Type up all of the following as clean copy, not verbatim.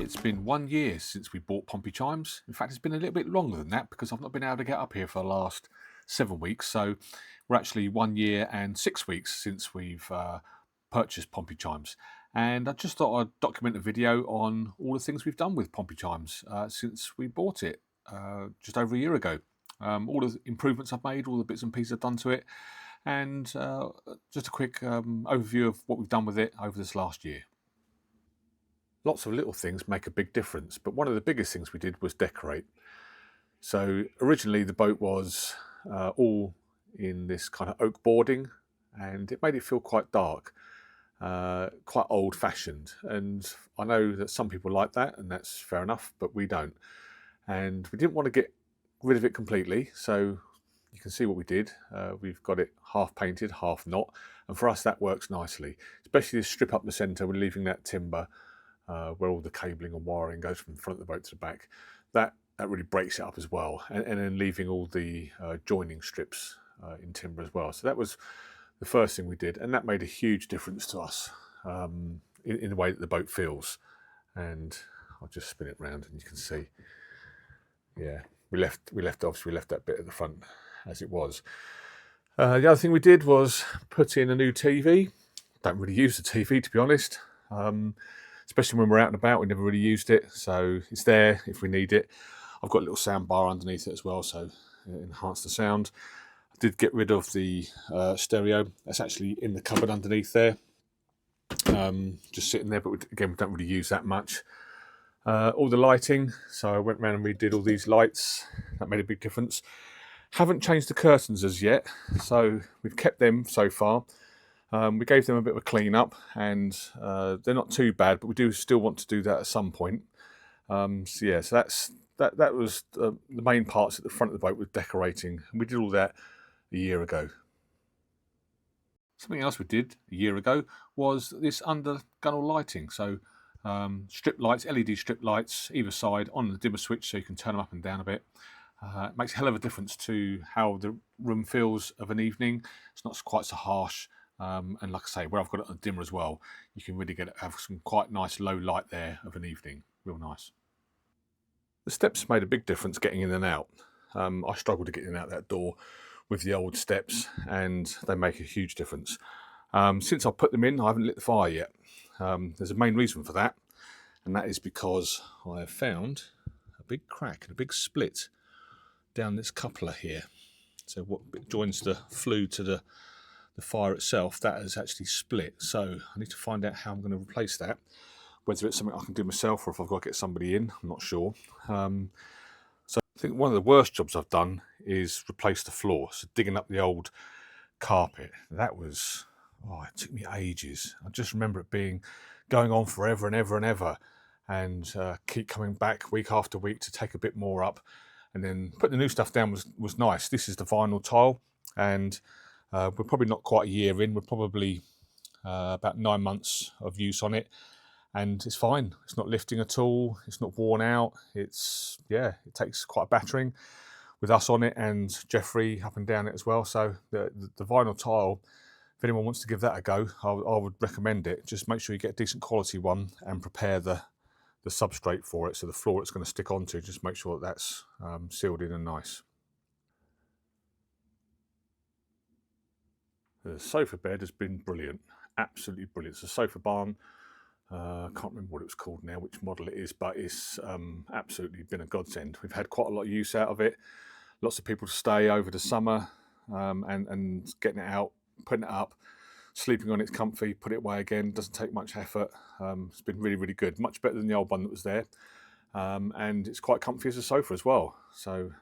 It's been 1 year since we bought Pompey Chimes. In fact, it's been a little bit longer than that because I've not been able to get up here for the last 7 weeks. So we're actually 1 year and 6 weeks since we've purchased Pompey Chimes. And I just thought I'd document a video on all the things we've done with Pompey Chimes since we bought it just over a year ago. All the improvements I've made, all the bits and pieces I've done to it, and just a quick overview of what we've done with it over this last year. Lots of little things make a big difference, but one of the biggest things we did was decorate. So originally the boat was all in this kind of oak boarding, and it made it feel quite dark, quite old-fashioned. And I know that some people like that, and that's fair enough, but we don't. And we didn't want to get rid of it completely, so you can see what we did. We've got it half painted, half not, and for us that works nicely. Especially this strip up the centre, we're leaving that timber where all the cabling and wiring goes from the front of the boat to the back. That really breaks it up as well, and then leaving all the joining strips in timber as well. So that was the first thing we did, and that made a huge difference to us in the way that the boat feels. And I'll just spin it round and you can see, yeah, we left that bit at the front as it was. The other thing we did was put in a new TV. Don't really use the TV, to be honest. Especially when we're out and about, we never really used it, so it's there if we need it. I've got a little sound bar underneath it as well, so it enhanced the sound. I did get rid of the stereo. That's actually in the cupboard underneath there, just sitting there, but again, we don't really use that much. All the lighting, so I went around and redid all these lights. That made a big difference. Haven't changed the curtains as yet, so we've kept them so far. We gave them a bit of a clean up, and they're not too bad, but we do still want to do that at some point. So yeah, so that was the main parts at the front of the boat with decorating, and we did all that a year ago. Something else we did a year ago was this under gunnel lighting. So strip lights, LED strip lights either side on the dimmer switch, so you can turn them up and down a bit. It makes a hell of a difference to how the room feels of an evening. It's not quite so harsh. And like I say, where I've got it on dimmer as well, you can really have some quite nice low light there of an evening. Real nice. The steps made a big difference getting in and out. I struggled to get in and out that door with the old steps, and they make a huge difference. Since I put them in, I haven't lit the fire yet. There's a main reason for that, and that is because I have found a big crack and a big split down this coupler here. So what joins the flue to the fire itself, that has actually split. So I need to find out how I'm going to replace that. Whether it's something I can do myself or if I've got to get somebody in, I'm not sure. So I think one of the worst jobs I've done is replace the floor. So digging up the old carpet. That was, it took me ages. I just remember it going on forever and ever and ever, and keep coming back week after week to take a bit more up. And then putting the new stuff down was nice. This is the vinyl tile, and we're probably not quite a year in. We're probably about 9 months of use on it, and it's fine. It's not lifting at all. It's not worn out. It takes quite a battering with us on it and Jeffrey up and down it as well. So the vinyl tile, if anyone wants to give that a go, I would recommend it. Just make sure you get a decent quality one and prepare the substrate for it. So the floor it's going to stick onto, just make sure that's sealed in and nice. The sofa bed has been brilliant, absolutely brilliant. It's a sofa barn. I can't remember what it was called now, which model it is, but it's absolutely been a godsend. We've had quite a lot of use out of it. Lots of people to stay over the summer and getting it out, putting it up, sleeping on it's comfy, put it away again, doesn't take much effort. It's been really, really good, much better than the old one that was there. And it's quite comfy as a sofa as well. So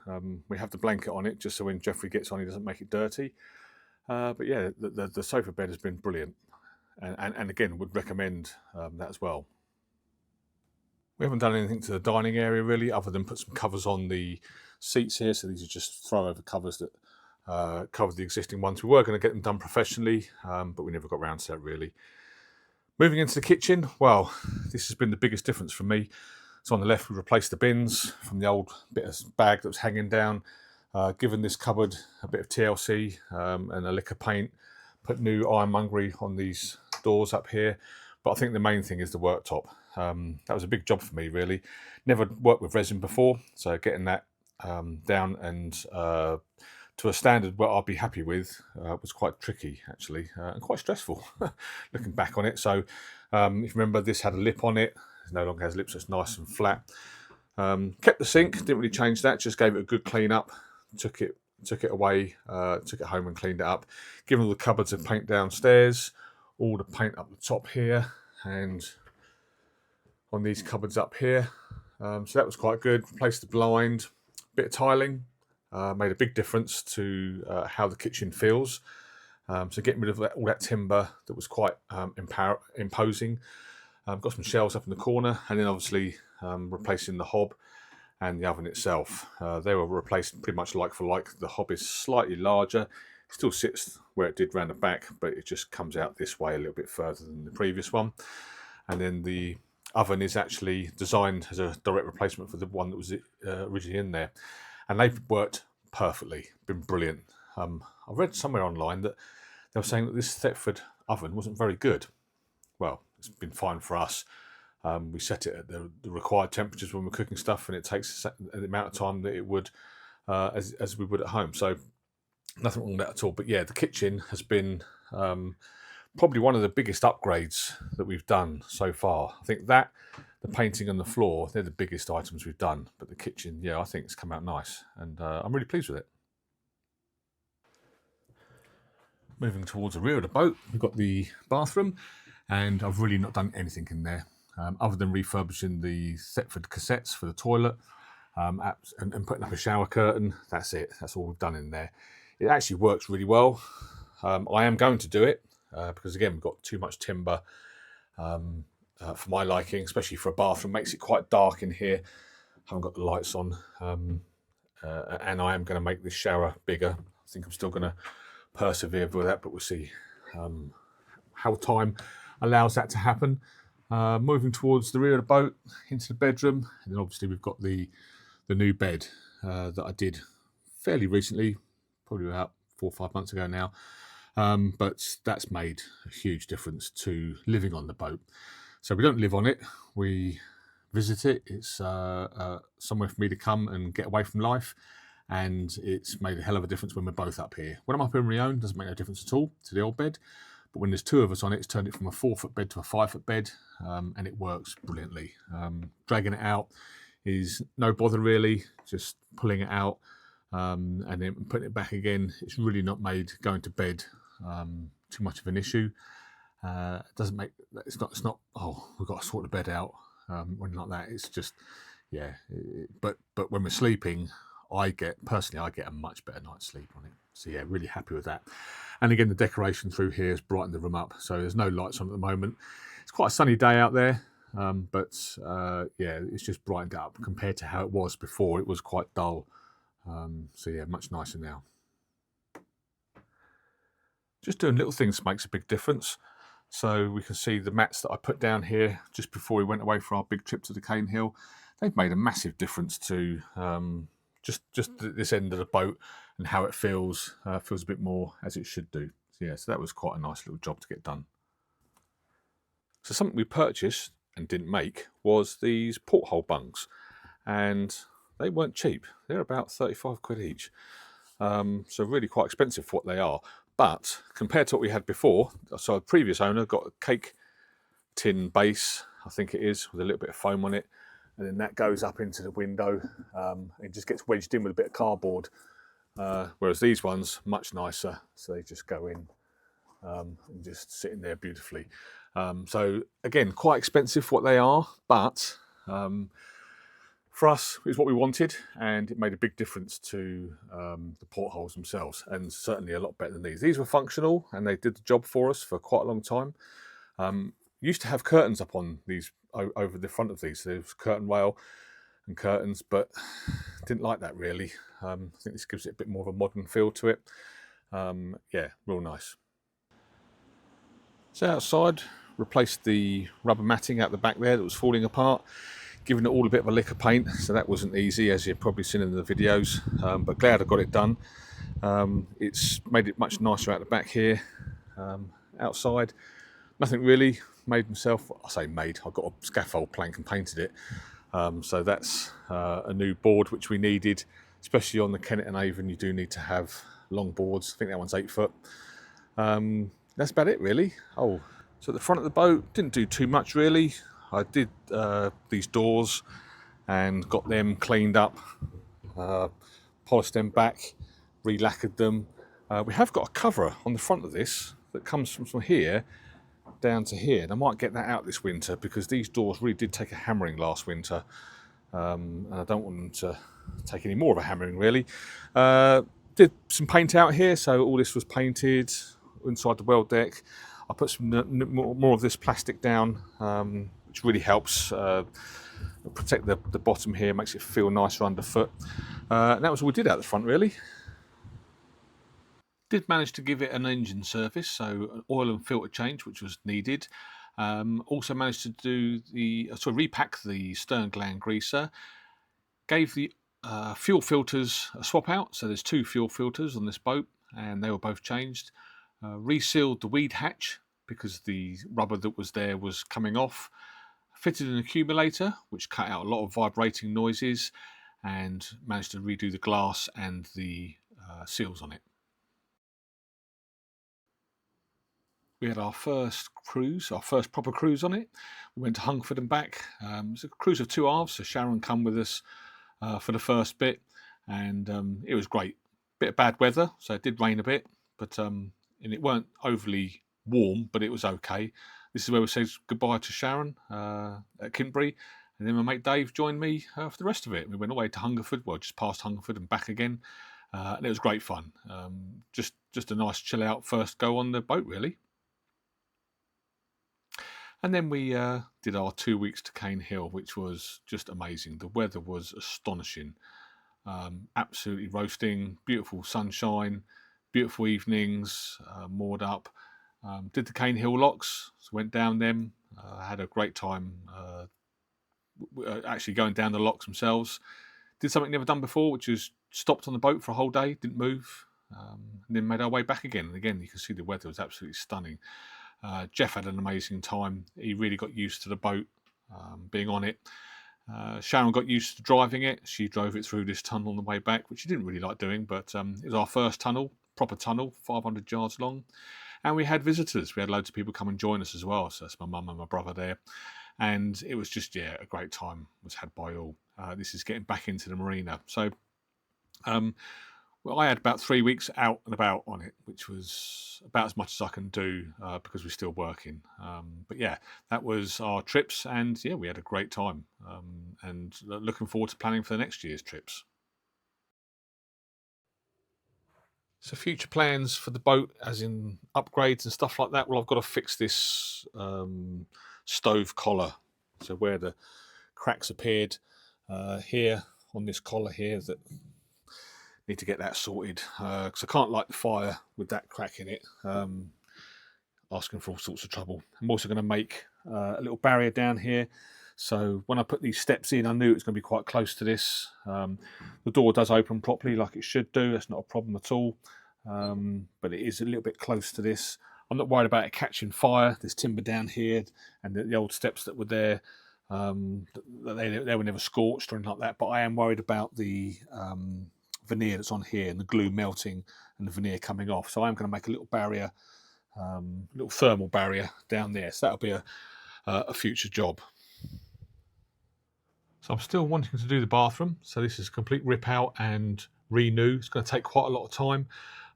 we have the blanket on it just so when Jeffrey gets on, he doesn't make it dirty. But yeah, the sofa bed has been brilliant, and again would recommend that as well. We haven't done anything to the dining area really, other than put some covers on the seats here. So these are just throw over covers that cover the existing ones. We were going to get them done professionally, but we never got around to that really. Moving into the kitchen, well, this has been the biggest difference for me. So on the left, we replaced the bins from the old bit of bag that was hanging down. Given this cupboard a bit of TLC and a lick of paint, put new ironmongery on these doors up here. But I think the main thing is the worktop. That was a big job for me, really. Never worked with resin before, so getting that down and to a standard where I'll be happy with was quite tricky, actually, and quite stressful looking back on it. So if you remember, this had a lip on it. It no longer has lips, so it's nice and flat. Kept the sink, didn't really change that, just gave it a good clean up, took it away, took it home and cleaned it up. Given all the cupboards of paint downstairs, all the paint up the top here and on these cupboards up here. So that was quite good. Replaced the blind, bit of tiling, made a big difference to how the kitchen feels. So getting rid of all that timber that was quite imposing. Got some shelves up in the corner, and then obviously replacing the hob and the oven itself. They were replaced pretty much like for like. The hob is slightly larger, still sits where it did round the back, but it just comes out this way a little bit further than the previous one. And then the oven is actually designed as a direct replacement for the one that was originally in there, and they've worked perfectly, been brilliant. I read somewhere online that they were saying that this Thetford oven wasn't very good. Well, it's been fine for us. We set it at the required temperatures when we're cooking stuff, and it takes the amount of time that it would as we would at home. So nothing wrong with that at all. But yeah, the kitchen has been probably one of the biggest upgrades that we've done so far. I think that, the painting and the floor, they're the biggest items we've done. But the kitchen, yeah, I think it's come out nice, and I'm really pleased with it. Moving towards the rear of the boat, we've got the bathroom, and I've really not done anything in there other than refurbishing the Thetford cassettes for the toilet and putting up a shower curtain. That's it. That's all we've done in there. It actually works really well. I am going to do it because, again, we've got too much timber for my liking, especially for a bathroom. Makes it quite dark in here. Haven't got the lights on, and I am going to make this shower bigger. I think I'm still going to persevere with that, but we'll see how time allows that to happen. Moving towards the rear of the boat into the bedroom, and then obviously we've got the new bed that I did fairly recently, probably about 4 or 5 months ago now. But that's made a huge difference to living on the boat. So we don't live on it, we visit it. It's somewhere for me to come and get away from life, and it's made a hell of a difference when we're both up here. When I'm up here on my own, it doesn't make no difference at all to the old bed, but when there's 2 of us on it, it's turned it from a 4-foot bed to a 5-foot bed, and it works brilliantly. Dragging it out is no bother really, just pulling it out and then putting it back again. It's really not made going to bed too much of an issue. It doesn't make, it's not, oh, we've got to sort the bed out, when like that. It's just, yeah. But when we're sleeping, I get a much better night's sleep on it. So yeah, really happy with that. And again, the decoration through here has brightened the room up. So there's no lights on at the moment. It's quite a sunny day out there, but yeah, it's just brightened up compared to how it was before. It was quite dull. So yeah, much nicer now. Just doing little things makes a big difference. So we can see the mats that I put down here just before we went away for our big trip to the Cane Hill. They've made a massive difference to just this end of the boat and how it feels. Feels a bit more as it should do. So yeah, so that was quite a nice little job to get done. So something we purchased and didn't make was these porthole bungs, and they weren't cheap. They're about 35 quid each. So really quite expensive for what they are. But compared to what we had before, so the previous owner got a cake tin base, I think it is, with a little bit of foam on it, and then that goes up into the window. It just gets wedged in with a bit of cardboard, whereas these ones, much nicer, so they just go in and just sit in there beautifully. So again, quite expensive for what they are, but for us, it's what we wanted, and it made a big difference to the portholes themselves, and certainly a lot better than these. These were functional, and they did the job for us for quite a long time. Used to have curtains up on these, over the front of these. So there was curtain rail and curtains, but didn't like that really. I think this gives it a bit more of a modern feel to it. Yeah, real nice. So outside, replaced the rubber matting out the back there that was falling apart, giving it all a bit of a lick of paint, so that wasn't easy, as you've probably seen in the videos, but glad I got it done. It's made it much nicer out the back here. Outside, Nothing really. Made myself, I say made, I got a scaffold plank and painted it. So that's a new board which we needed, especially on the Kennet and Avon. You do need to have long boards. I think that one's 8 foot. That's about it really. Oh, so at the front of the boat, didn't do too much really. I did these doors and got them cleaned up, polished them back, re-lacquered them. We have got a cover on the front of this that comes from here down to here, and I might get that out this winter because these doors really did take a hammering last winter, and I don't want them to take any more of a hammering really. Did some paint out here, so all this was painted inside the well deck. I put some more of this plastic down, which really helps protect the bottom here, makes it feel nicer underfoot. And that was all we did out the front really. Did manage to give it an engine service, so an oil and filter change, which was needed. Also managed to do repack the stern gland greaser. Gave the fuel filters a swap out, so there's 2 fuel filters on this boat, and they were both changed. Resealed the weed hatch because the rubber that was there was coming off. Fitted an accumulator, which cut out a lot of vibrating noises, and managed to redo the glass and the seals on it. We had our first cruise, our first proper cruise on it. We went to Hungerford and back. It was a cruise of 2 halves, so Sharon come with us for the first bit, and it was great. Bit of bad weather, so it did rain a bit, but and it weren't overly warm, but it was okay. This is where we said goodbye to Sharon at Kintbury, and then my mate Dave joined me for the rest of it. We went all the way to Hungerford, well, just past Hungerford and back again, and it was great fun. Just a nice chill out first go on the boat, really. And then we did our 2 weeks to Cane Hill, which was just amazing. The weather was astonishing, absolutely roasting, beautiful sunshine, beautiful evenings, moored up. Did the Cane Hill locks, so went down them. Had a great time actually going down the locks themselves. Did something never done before, which was stopped on the boat for a whole day, didn't move, and then made our way back again. And again, you can see the weather was absolutely stunning. Jeff had an amazing time. He really got used to the boat, being on it. Sharon got used to driving it. She drove it through this tunnel on the way back, which she didn't really like doing, but it was our first tunnel, proper tunnel, 500 yards long. And we had visitors. We had loads of people come and join us as well. So that's my mum and my brother there. And it was just, a great time was had by all. This is getting back into the marina. So I had about 3 weeks out and about on it, which was about as much as I can do because we're still working. But yeah, that was our trips, and yeah, we had a great time. And looking forward to planning for the next year's trips. So future plans for the boat, as in upgrades and stuff like that. Well, I've got to fix this stove collar. So where the cracks appeared here on this collar here, that need to get that sorted because I can't light the fire with that crack in it. Asking for all sorts of trouble. I'm also going to make a little barrier down here. So when I put these steps in, I knew it was going to be quite close to this. The door does open properly like it should do. That's not a problem at all. But it is a little bit close to this. I'm not worried about it catching fire. There's timber down here, and the old steps that were there, they were never scorched or anything like that. But I am worried about the veneer that's on here and the glue melting and the veneer coming off. So I'm going to make a little barrier, little thermal barrier down there. So that'll be a future job. So I'm still wanting to do the bathroom. So this is a complete rip out and renew. It's going to take quite a lot of time.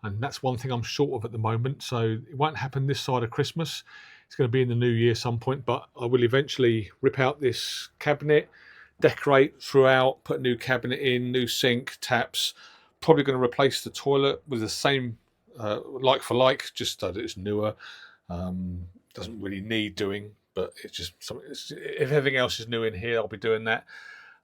And that's one thing I'm short of at the moment. So it won't happen this side of Christmas. It's going to be in the new year some point. But I will eventually rip out this cabinet, decorate throughout, put a new cabinet in, new sink, taps. Probably going to replace the toilet with the same like for like, just so that it's newer. Doesn't really need doing. But it's just something. If everything else is new in here, I'll be doing that.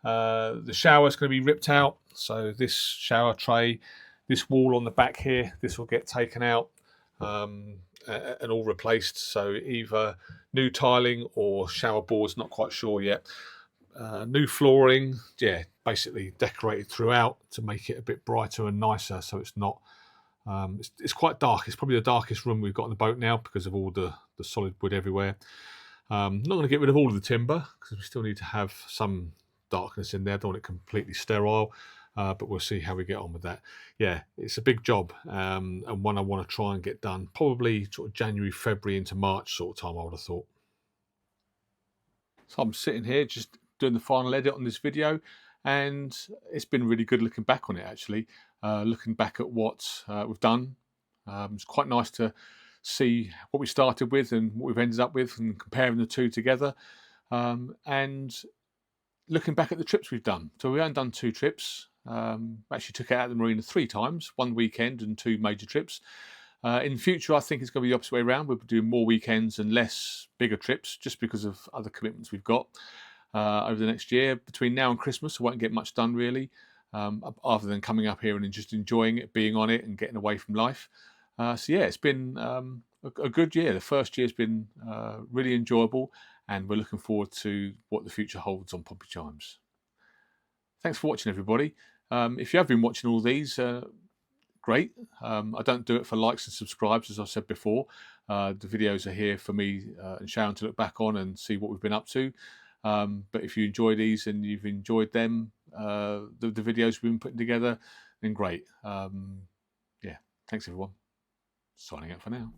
The shower is going to be ripped out. So this shower tray, this wall on the back here, this will get taken out and all replaced. So either new tiling or shower boards, not quite sure yet. New flooring, basically decorated throughout to make it a bit brighter and nicer. So it's not It's quite dark. It's probably the darkest room we've got on the boat now because of all the solid wood everywhere. Not going to get rid of all of the timber because we still need to have some darkness in there. I don't want it completely sterile, but we'll see how we get on with that. Yeah, it's a big job, and one I want to try and get done probably sort of January, February into March sort of time, I would have thought. So I'm sitting here just doing the final edit on this video, and it's been really good looking back on it actually. Looking back at what we've done, it's quite nice to see what we started with and what we've ended up with and comparing the two together. And looking back at the trips we've done. So we only done 2 trips. Actually took it out of the marina 3 times, 1 weekend and 2 major trips. In the future, I think it's going to be the opposite way around. We'll be doing more weekends and less bigger trips just because of other commitments we've got over the next year. Between now and Christmas, I won't get much done really, other than coming up here and just enjoying it, being on it and getting away from life. So yeah, it's been a good year. The first year's been really enjoyable, and we're looking forward to what the future holds on Pompey Chimes. Thanks for watching, everybody. If you have been watching all these, great. I don't do it for likes and subscribes, as I said before. The videos are here for me and Sharon to look back on and see what we've been up to. But if you enjoy these and you've enjoyed them, the videos we've been putting together, then great. Yeah, thanks everyone. Signing out for now.